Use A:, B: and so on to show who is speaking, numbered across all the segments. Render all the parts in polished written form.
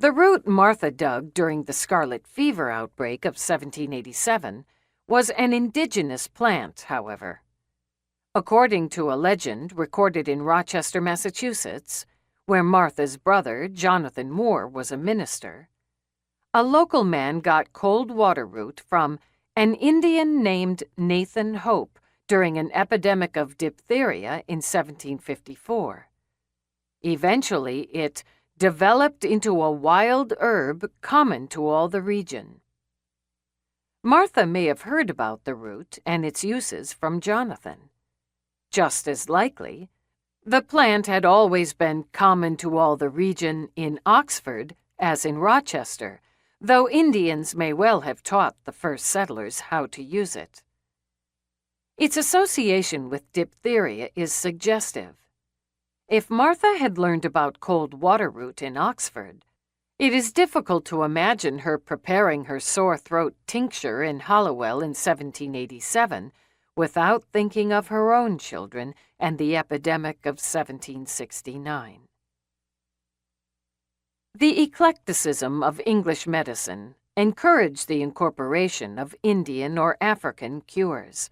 A: The root Martha dug during the scarlet fever outbreak of 1787 was an indigenous plant, however. According to a legend recorded in Rochester, Massachusetts, where Martha's brother, Jonathan Moore, was a minister, a local man got cold water root from an Indian named Nathan Hope during an epidemic of diphtheria in 1754. Eventually, it developed into a wild herb common to all the region. Martha may have heard about the root and its uses from Jonathan. Just as likely, the plant had always been common to all the region in Oxford as in Rochester, though Indians may well have taught the first settlers how to use it. Its association with diphtheria is suggestive. If Martha had learned about cold water root in Oxford, it is difficult to imagine her preparing her sore throat tincture in Hallowell in 1787 without thinking of her own children and the epidemic of 1769. The eclecticism of English medicine encouraged the incorporation of Indian or African cures.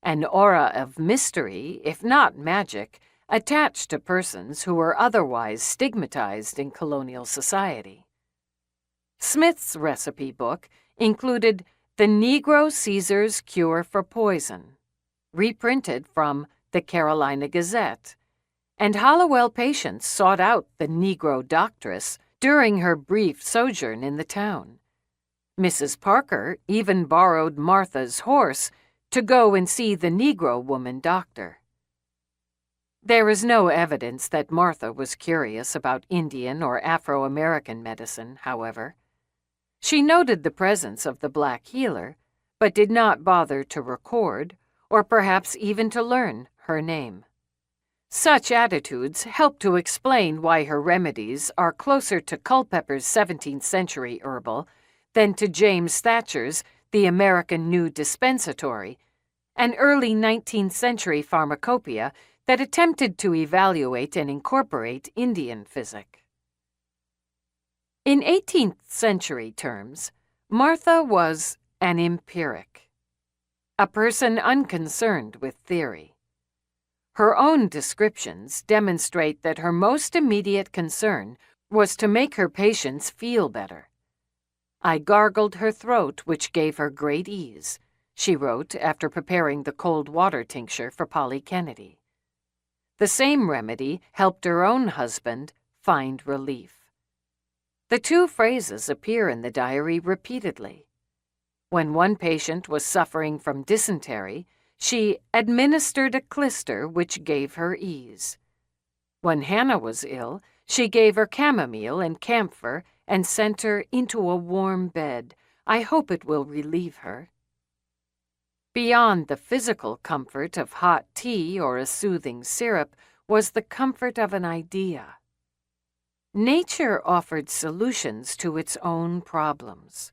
A: An aura of mystery, if not magic, attached to persons who were otherwise stigmatized in colonial society. Smith's recipe book included The Negro Caesar's Cure for Poison, reprinted from the Carolina Gazette, and Hallowell patients sought out the Negro doctress during her brief sojourn in the town. Mrs. Parker even borrowed Martha's horse to go and see the Negro woman doctor. There is no evidence that Martha was curious about Indian or Afro-American medicine, however. She noted the presence of the black healer, but did not bother to record, or perhaps even to learn, her name. Such attitudes help to explain why her remedies are closer to Culpeper's 17th-century herbal than to James Thatcher's The American New Dispensatory, an early 19th-century pharmacopoeia that attempted to evaluate and incorporate Indian physic. In 18th-century terms, Martha was an empiric, a person unconcerned with theory. Her own descriptions demonstrate that her most immediate concern was to make her patients feel better. "I gargled her throat, which gave her great ease," she wrote after preparing the cold water tincture for Polly Kennedy. The same remedy helped her own husband find relief. The two phrases appear in the diary repeatedly. When one patient was suffering from dysentery, she administered a clyster which gave her ease. When Hannah was ill, she gave her chamomile and camphor and sent her into a warm bed. I hope it will relieve her. Beyond the physical comfort of hot tea or a soothing syrup was the comfort of an idea. Nature offered solutions to its own problems.